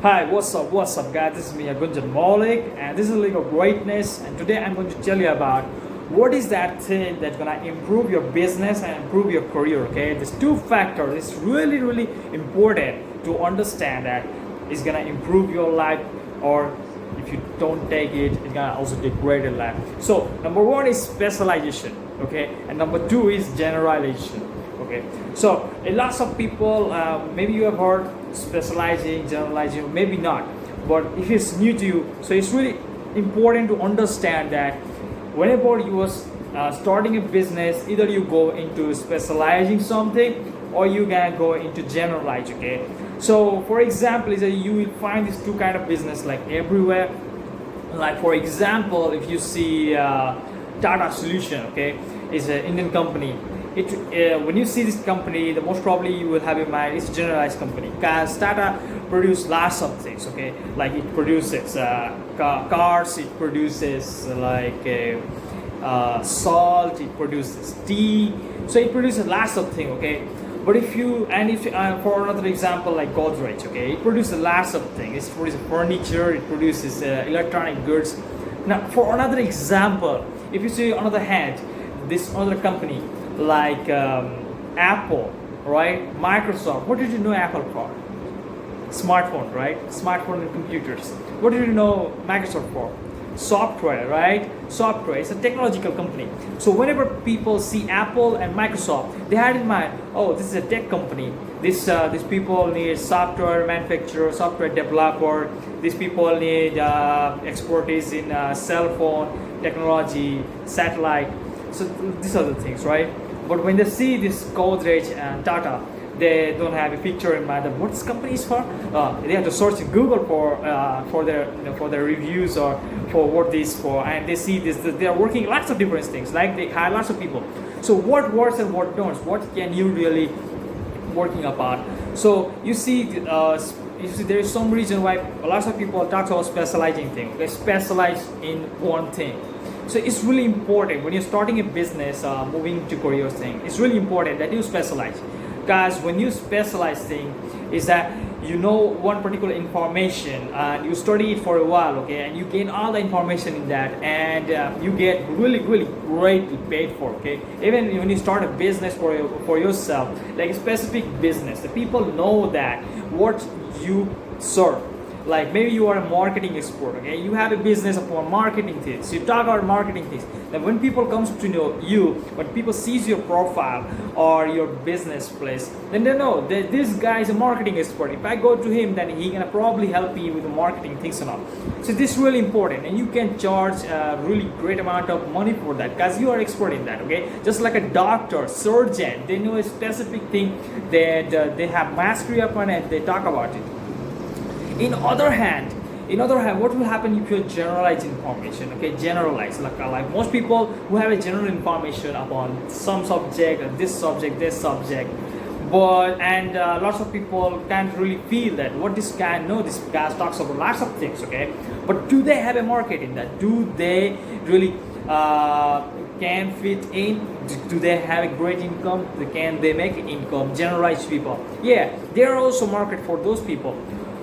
Hi, what's up guys, this is me Gunjan and this is League of Greatness, and today I'm going to tell you about what is that thing that's gonna improve your business and improve your career, okay? There's two factors, it's really important to understand that it's gonna improve your life, or if you don't take it, it's gonna also degrade your life. So number one is specialization, okay? And number two is generalization. Okay, so a lots of people, maybe you have heard specializing, generalizing, maybe not, but if it's new to you, so it's really important to understand that whenever you was starting a business, either you go into specializing something or you can go into generalize. Okay, so for example is that you will find these two kind of business like everywhere. Like for example, if you see Tata Solution, okay, is an Indian company. When you see this company, the most probably you will have in mind it's a generalized company, because Tata produce lots of things. Okay, like it produces cars, it produces salt, it produces tea, so it produces lots of things. Okay, but if for another example like Godrej, okay, it produces lots of things. It produces furniture, it produces electronic goods. Now for another example, if you see on the other hand this other company like Apple, right? Microsoft. What did you know Apple for? Smartphone, right? Smartphone and computers. What did you know Microsoft for? Software, right? Software. It's a technological company. So whenever people see Apple and Microsoft, they had in mind, oh, this is a tech company. These people need software manufacturer, software developer. These people need expertise in cell phone technology, satellite. So these are the things, right? But when they see this Godrej and Tata, they don't have a picture in mind of what this company is for. They have to search in Google for their reviews or for what this for, and they see this. They are working lots of different things. Like they hire lots of people. So what works and what don't? What can you really working upon? So you see there is some reason why lots of people talk about specializing things. They specialize in one thing. So it's really important when you're starting a business, moving to career thing. It's really important that you specialize, because when you specialize thing, is that you know one particular information and you study it for a while, okay, and you gain all the information in that, and you get really greatly paid for. Okay, even when you start a business for yourself, like a specific business, the people know that what you serve. Like maybe you are a marketing expert, okay, you have a business of marketing things, you talk about marketing things. Then when people comes to know you, when people sees your profile or your business place, then they know that this guy is a marketing expert. If I go to him, then he can probably help me with the marketing things and all. So this is really important, and you can charge a really great amount of money for that, because you are expert in that. Okay, just like a doctor, surgeon, they know a specific thing that they have mastery upon, and they talk about it. In other hand, what will happen if you generalize information? Okay, generalize like most people who have a general information upon some subject, this subject, but lots of people can't really feel that what this guy know. This guy talks about lots of things, okay, but do they have a market in that? Do they really can fit in? Do they have a great income? Can they make income? Generalized people, yeah, there are also market for those people.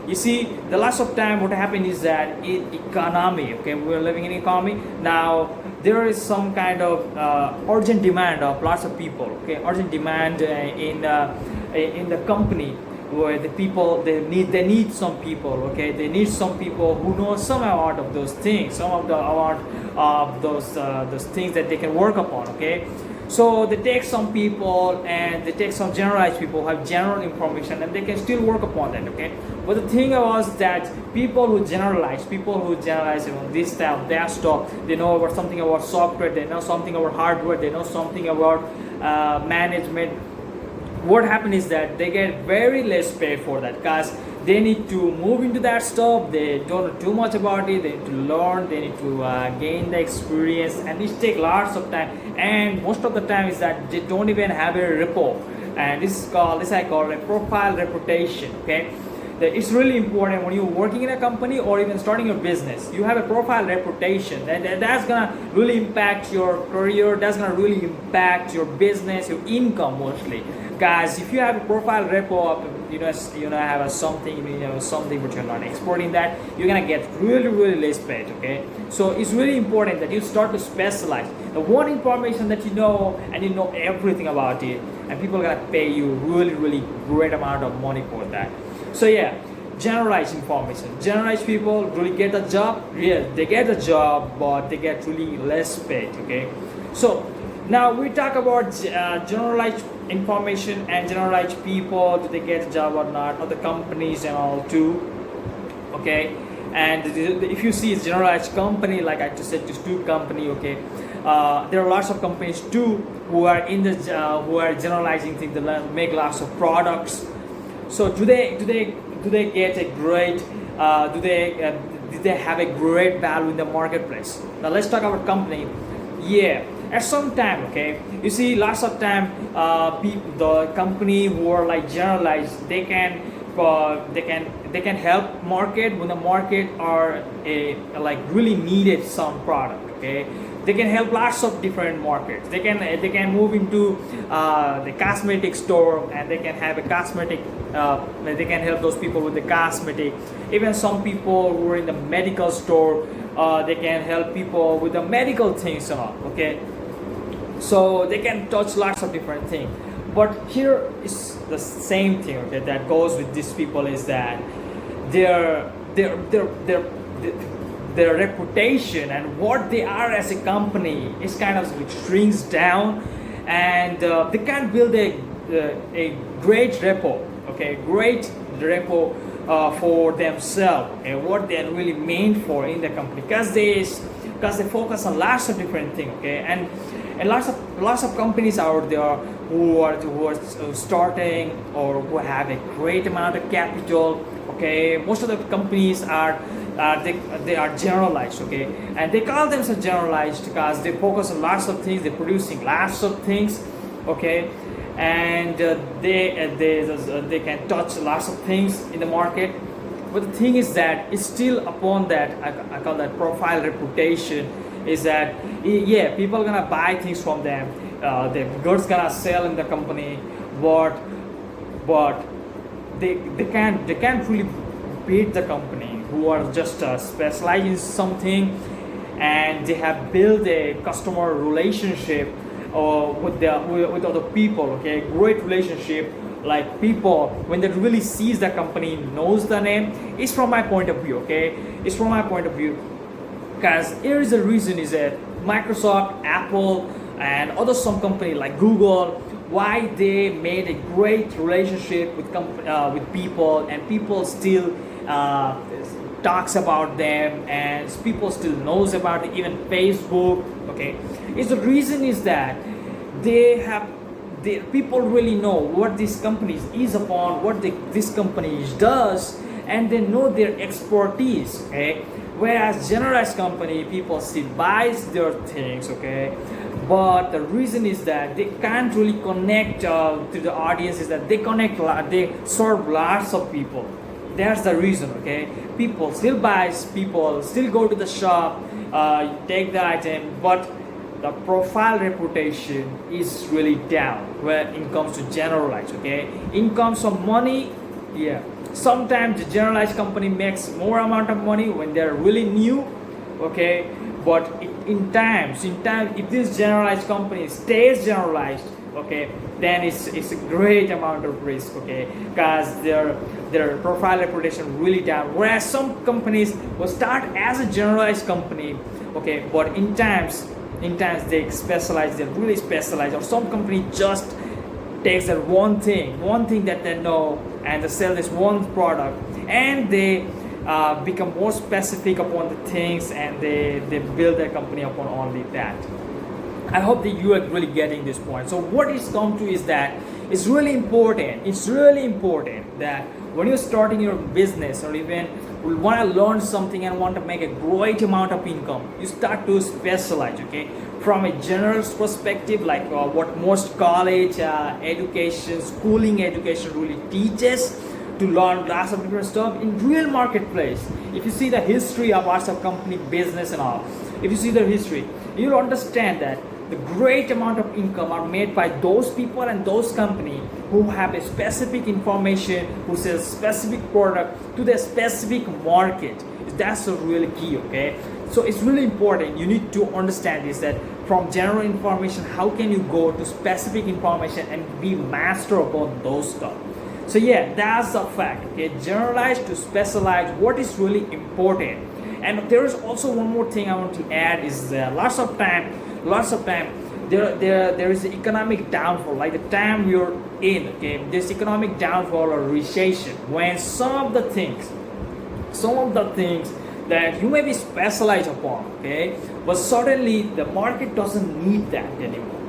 You see, the last of time what happened is that in economy, okay, we're living in economy now, there is some kind of urgent demand of lots of people, okay, urgent demand in the company, where the people they need some people, okay, they need some people who know some amount of those things, some of the amount of those things that they can work upon, okay. So they take some people and they take some generalized people who have general information, and they can still work upon that, okay. But the thing was that people who generalize this type, that stuff, they know about something about software, they know something about hardware, they know something about management. What happened is that they get very less paid for that, because they need to move into that stuff. They don't know too much about it. They need to learn, they need to gain the experience, and it takes lots of time, and most of the time is that they don't even have a rapport, and this I call a profile reputation, okay. It's really important when you're working in a company or even starting a business, you have a profile reputation, and that's gonna really impact your career, that's gonna really impact your business, your income mostly. Guys, if you have a profile repo up, have a something, something but you're not exporting that, you're gonna get really less paid. Okay, so it's really important that you start to specialize the one information that you know, and you know everything about it, and people are gonna pay you really great amount of money for that. So yeah, generalize information. Generalize people really get a job. Yeah, they get a job, but they get really less paid. Okay, so now we talk about generalized information and generalized people. Do they get a job or not? Or the companies and all too. Okay, and if you see generalized company, like I just said, just two company. Okay, there are lots of companies too who are in the who are generalizing things. They make lots of products. So do they get a great do they have a great value in the marketplace? Now let's talk about company. Yeah, at some time, okay, you see lots of time the company who are like generalized, they can help market when the market are like really needed some product. Okay, they can help lots of different markets. They can move into the cosmetic store, and they can have a cosmetic they can help those people with the cosmetic. Even some people who are in the medical store, they can help people with the medical things and all. Okay, so they can touch lots of different things. But here is the same thing, okay, that goes with these people, is that their reputation and what they are as a company is kind of like shrinks down, and they can't build a great repo, okay, great repo for themselves, okay, what they're really meant for in the company, because they focus on lots of different things. Okay, and lots of companies out there who are starting or who have a great amount of capital. Okay, most of the companies are they are generalized. Okay, and they call themselves generalized because they focus on lots of things. They're producing lots of things. Okay, and they can touch lots of things in the market. But the thing is that it's still upon that I call that profile reputation, is that yeah, people are gonna buy things from them, the goods gonna sell in the company, but they can't really beat the company who are just specialized in something, and they have built a customer relationship with other people. Okay, great relationship. Like people, when they really sees the company, knows the name. It's from my point of view. Okay, it's from my point of view, because here is the reason, is that Microsoft, Apple, and other some company like Google, why they made a great relationship with people, and people still talks about them, and people still knows about it. Even Facebook. Okay, is the reason is that people really know what this company is upon, what this company does, and they know their expertise. Okay, whereas generalized company, people still buys their things. Okay, but the reason is that they can't really connect to the audience, is that they serve lots of people. That's the reason. Okay, people still buys, people still go to the shop, take the item, but the profile reputation is really down when it comes to generalized. Okay, in terms of money, yeah, sometimes the generalized company makes more amount of money when they're really new. Okay, but in time, if this generalized company stays generalized, okay, then it's a great amount of risk. Okay, because their profile reputation really down, whereas some companies will start as a generalized company. Okay, but in times they specialize, they really specialize, or some company just takes that one thing that they know, and they sell this one product, and they become more specific upon the things, and they build their company upon only that. I hope that you are really getting this point. So what it's come to is that it's really important that when you're starting your business, or even will want to learn something and want to make a great amount of income, you start to specialize. Okay, from a general perspective, like what most college schooling education really teaches, to learn lots of different stuff in real marketplace. If you see the history of lots of company business and all, if you see the history, you'll understand that the great amount of income are made by those people and those companies who have a specific information, who sells specific product to the specific market. That's a really key, okay? So it's really important. You need to understand this, that from general information, how can you go to specific information and be master about those stuff? So yeah, that's the fact, okay? Generalize to specialize, what is really important. And there is also one more thing I want to add is lots of time there is economic downfall, like the time we're in, okay? There's economic downfall or recession when some of the things that you may be specialized upon, okay, but suddenly the market doesn't need that anymore.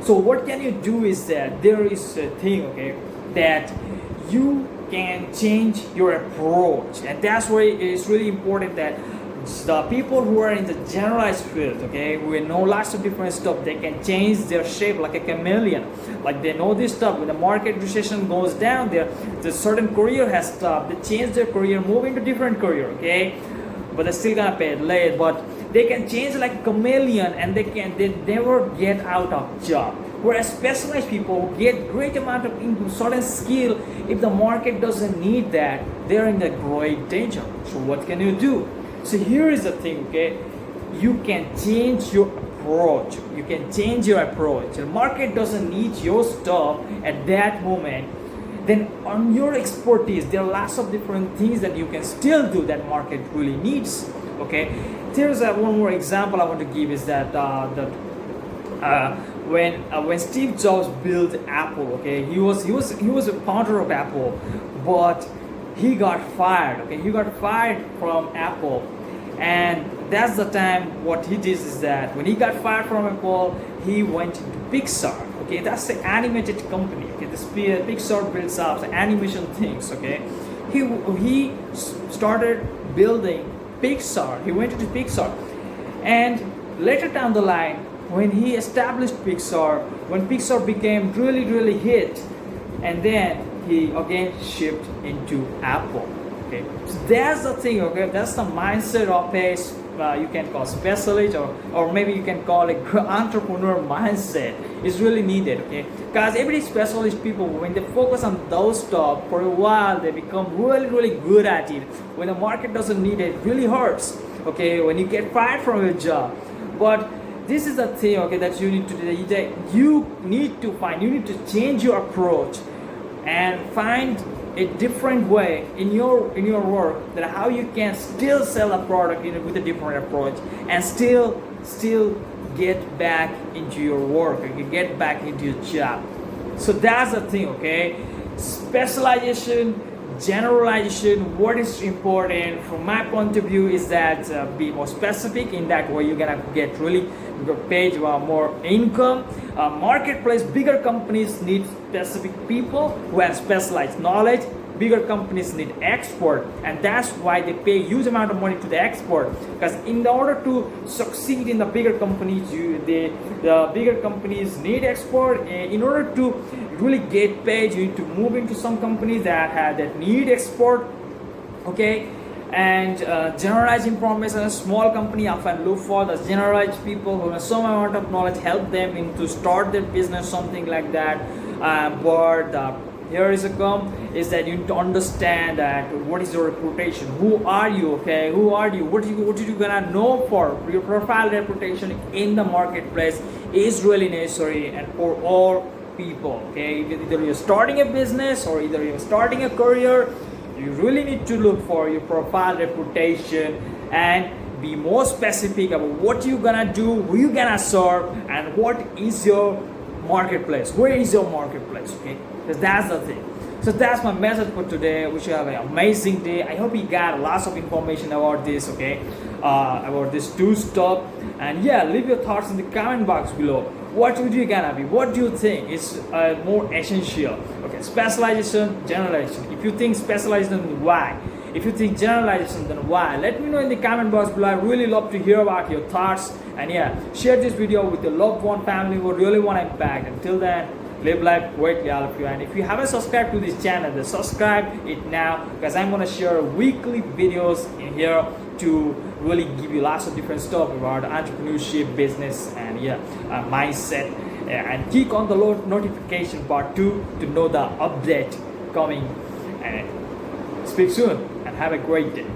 So what can you do is that there is a thing, okay, that you can change your approach, and that's why it's really important that the people who are in the generalized field, okay, we know lots of different stuff, they can change their shape like a chameleon. Like they know this stuff. When the market recession goes down, the certain career has stopped, they change their career, move into different career, okay, but they're still gonna pay it late, but they can change like a chameleon, and they never get out of job. Whereas specialized people get great amount of certain skill, if the market doesn't need that, they're in the great danger. So what can you do? So here is the thing, okay? You can change your approach. The market doesn't need your stuff at that moment. Then on your expertise, there are lots of different things that you can still do that market really needs, okay? There's one more example I want to give is that when Steve Jobs built Apple, okay, he was a founder of Apple, but he got fired, okay? He got fired from Apple, and that's the time what he did is that when he got fired from Apple, he went to Pixar, okay? That's the animated company, okay? Pixar builds up the animation things, okay? He started building Pixar. He went to Pixar, and later down the line, when he established Pixar, when Pixar became really hit, and then he again shipped into Apple, okay? So that's the thing, okay? That's the mindset of a you can call specialist, or maybe you can call it entrepreneur mindset. It's really needed, okay? Because every specialist people, when they focus on those stuff for a while, they become really good at it. When the market doesn't need it, it really hurts, okay? When you get fired from your job. But this is the thing, okay, that you need to do. You need to change your approach and find a different way in your work, that how you can still sell a product with a different approach and still get back into your work, or get back into your job. So that's the thing, okay? Specialization, generalization, what is important from my point of view is that be more specific. In that way, you're gonna get really paid more income. Marketplace, bigger companies need specific people who have specialized knowledge. Bigger companies need expert, and that's why they pay huge amount of money to the expert, because in order to succeed in the bigger companies, the bigger companies need expert. In order to really get paid, you need to move into some companies that need expert, okay? And generalized information, a small company often look for the generalized people who have some amount of knowledge, help them to start their business, something like that. But here is is that you need to understand that what is your reputation, who are you, okay? Who are you, what are you gonna know for your profile. Reputation in the marketplace is really necessary, and for all people, okay? Either you're starting a business or either you're starting a career, you really need to look for your profile reputation and be more specific about what you're gonna do, who you're gonna serve, and what is your marketplace, where is your marketplace, okay? Because that's the thing. So that's my message for today. We should have an amazing day. I hope you got lots of information about this, okay? About this two stuff. And yeah, leave your thoughts in the comment box below. What would you gonna be? What do you think is more essential? Okay, specialization, generalization. If you think specialization, then why? If you think generalization, then why? Let me know in the comment box below. I really love to hear about your thoughts. And yeah, share this video with your loved one, family who really want to impact. Until then, live life greatly, all of you. And if you haven't subscribed to this channel, then subscribe it now, because I'm gonna share weekly videos in here to really give you lots of different stuff about entrepreneurship, business, and yeah, mindset. and click on the notification part 2 to know the update coming. And speak soon and have a great day.